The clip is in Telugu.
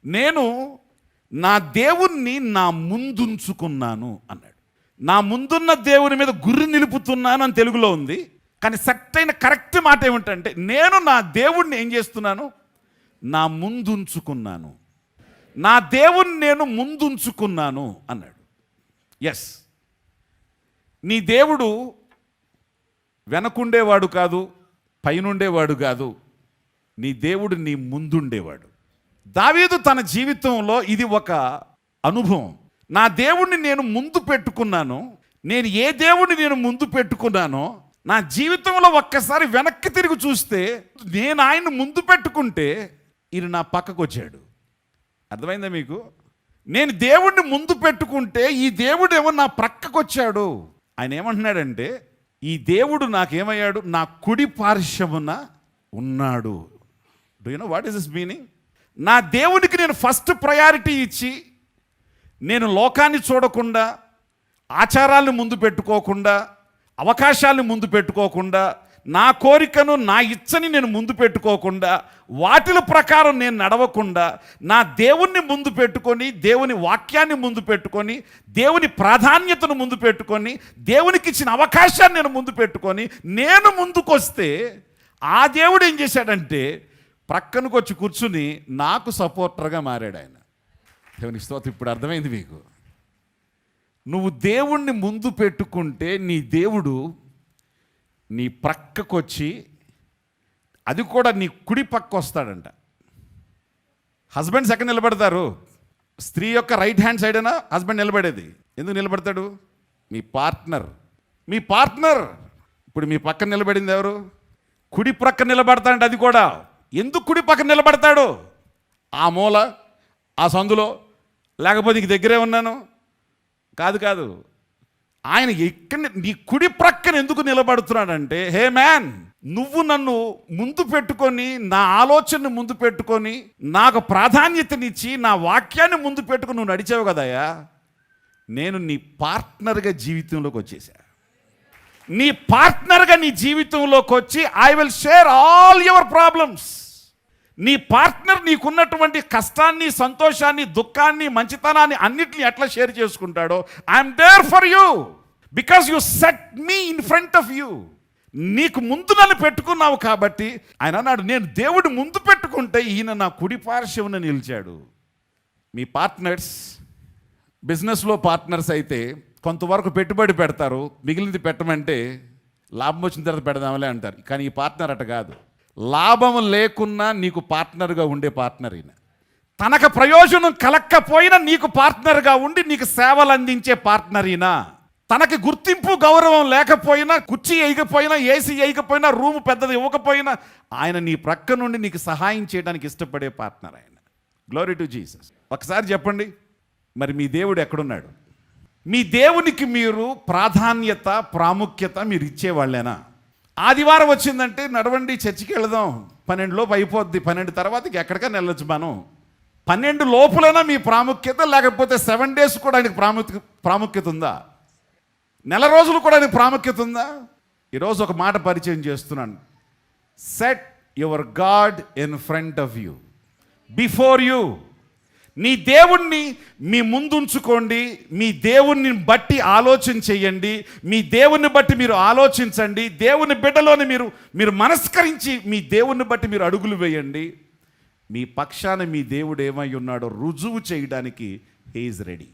నేను నా దేవుణ్ణి నా ముందుంచుకున్నాను అన్నాడు. నా ముందున్న దేవుని మీద గురి నిలుపుతున్నాను అని తెలుగులో ఉంది. కానీ సరైన కరెక్ట్ మాట ఏమిటంటే, నేను నా దేవుణ్ణి ఏం చేస్తున్నాను? నా ముందుంచుకున్నాను. నా దేవుణ్ణి నేను ముందుంచుకున్నాను అన్నాడు. ఎస్, నీ దేవుడు వెనకుండేవాడు కాదు, పైనుండేవాడు కాదు. నీ దేవుడు నీ ముందుండేవాడు. దావీదు తన జీవితంలో ఇది ఒక అనుభవం. నా దేవుణ్ణి నేను ముందు పెట్టుకున్నాను. నేను ఏ దేవుణ్ణి నేను ముందు పెట్టుకున్నానో నా జీవితంలో ఒక్కసారి వెనక్కి తిరిగి చూస్తే, నేను ఆయన్ని ముందు పెట్టుకుంటే ఈయన నా పక్కకు వచ్చాడు. అర్థమైందా మీకు? నేను దేవుణ్ణి ముందు పెట్టుకుంటే ఈ దేవుడు ఏమో నా ప్రక్కకు వచ్చాడు. ఆయన ఏమంటున్నాడంటే, ఈ దేవుడు నాకేమయ్యాడు? నా కుడి పార్శ్వమున ఉన్నాడు. Do you know what is this meaning? నా దేవునికి నేను ఫస్ట్ ప్రయారిటీ ఇచ్చి, నేను లోకాన్ని చూడకుండా, ఆచారాలను ముందు పెట్టుకోకుండా, అవకాశాలను ముందు పెట్టుకోకుండా, నా కోరికను నా ఇచ్చని నేను ముందు పెట్టుకోకుండా, వాటిల ప్రకారం నేను నడవకుండా, నా దేవుణ్ణి ముందు పెట్టుకొని, దేవుని వాక్యాన్ని ముందు పెట్టుకొని, దేవుని ప్రాధాన్యతను ముందు పెట్టుకొని, దేవునికి ఇచ్చిన అవకాశాన్ని నేను ముందు పెట్టుకొని నేను ముందుకొస్తే, ఆ దేవుడు ఏం చేశాడంటే ప్రక్కనకు వచ్చి కూర్చుని నాకు సపోర్టర్గా మారాడు ఆయన. దేవునికి స్తోత్రం. ఇప్పుడు అర్థమైంది మీకు? నువ్వు దేవుణ్ణి ముందు పెట్టుకుంటే నీ దేవుడు నీ ప్రక్కకొచ్చి, అది కూడా నీ కుడి పక్క వస్తాడంట. హస్బెండ్ సెకండ్ నిలబడతారు. స్త్రీ యొక్క రైట్ హ్యాండ్ సైడ్ అయినా హస్బెండ్ నిలబడేది. ఎందుకు నిలబడతాడు? మీ పార్ట్నర్ ఇప్పుడు మీ పక్కన నిలబడింది ఎవరు? కుడి ప్రక్క నిలబడతాడంట. అది కూడా ఎందుకు కుడి పక్కన నిలబడతాడు? ఆ మూల, ఆ సందులో, లేకపోతే ఇంక దగ్గరే ఉన్నాను కాదు. ఆయన ఇక్కడ నీ కుడి ప్రక్కన ఎందుకు నిలబడుతున్నాడంటే, హే మ్యాన్, నువ్వు నన్ను ముందు పెట్టుకొని, నా ఆలోచనను ముందు పెట్టుకొని, నాకు ప్రాధాన్యతనిచ్చి, నా వాక్యాన్ని ముందు పెట్టుకొని నువ్వు నడిచావు కదయ్యా, నేను నీ పార్ట్నర్గా జీవితంలోకి వచ్చేసా. నీ పార్ట్నర్గా నీ జీవితంలోకి వచ్చి I will share all your problems. నీ పార్ట్నర్ నీకున్నటువంటి కష్టాన్ని, సంతోషాన్ని, దుఃఖాన్ని, మంచితనాన్ని అన్నిటిని ఎట్లా షేర్ చేసుకుంటాడో, I'm there for you because you set me in front of you. నీకు ముందు నన్ను పెట్టుకున్నావు కాబట్టి ఆయన అన్నాడు, నేను దేవుడు ముందు పెట్టుకుంటే ఈయన నా కుడి పార్శ్వమున నిలిచాడు. మీ పార్ట్నర్స్ బిజినెస్లో పార్ట్నర్స్ అయితే కొంతవరకు పెట్టుబడి పెడతారు, మిగిలింది పెట్టమంటే లాభం వచ్చిన తర్వాత పెడదామలే అంటారు. కానీ ఈ పార్ట్నర్ అట కాదు. లాభం లేకున్నా నీకు పార్ట్నర్గా ఉండే పార్ట్నర్ ఈయన. తనకు ప్రయోజనం కలక్కపోయినా నీకు పార్ట్నర్గా ఉండి నీకు సేవలు అందించే పార్ట్నర్ ఈయన. తనకి గుర్తింపు గౌరవం లేకపోయినా, కుర్చీ వేయకపోయినా, ఏసీ వేయకపోయినా, రూమ్ పెద్దది ఇవ్వకపోయినా, ఆయన నీ ప్రక్క నుండి నీకు సహాయం చేయడానికి ఇష్టపడే పార్ట్నర్ ఆయన. Glory to Jesus. ఒకసారి చెప్పండి, మరి మీ దేవుడు ఎక్కడున్నాడు? మీ దేవునికి మీరు ప్రాధాన్యత, ప్రాముఖ్యత మీరు ఇచ్చేవాళ్ళేనా? ఆదివారం వచ్చిందంటే నడవండి చర్చికి వెళదాం, 12 లోపు అయిపోద్ది, 12 తర్వాతకి ఎక్కడికైనా వెళ్ళొచ్చు మనం. 12 లోపులైనా మీ ప్రాముఖ్యత, లేకపోతే 7 days కూడా ఆయనకు ప్రాముఖ్యత ఉందా? నెల రోజులు కూడా ఆయనకు ప్రాముఖ్యత ఉందా? ఈరోజు ఒక మాట పరిచయం చేస్తున్నాను. Set your God in front of you, before you. నీ దేవుణ్ణి మీ ముందుంచుకోండి. మీ దేవుణ్ణి బట్టి ఆలోచన చెయ్యండి. మీ దేవుణ్ణి బట్టి మీరు ఆలోచించండి. దేవుని బిడ్డలోని మీరు మనస్కరించి మీ దేవుణ్ణి బట్టి మీరు అడుగులు వేయండి. మీ పక్షాన మీ దేవుడు ఏమై ఉన్నాడో రుజువు చేయడానికి హీ ఈజ్ రెడీ.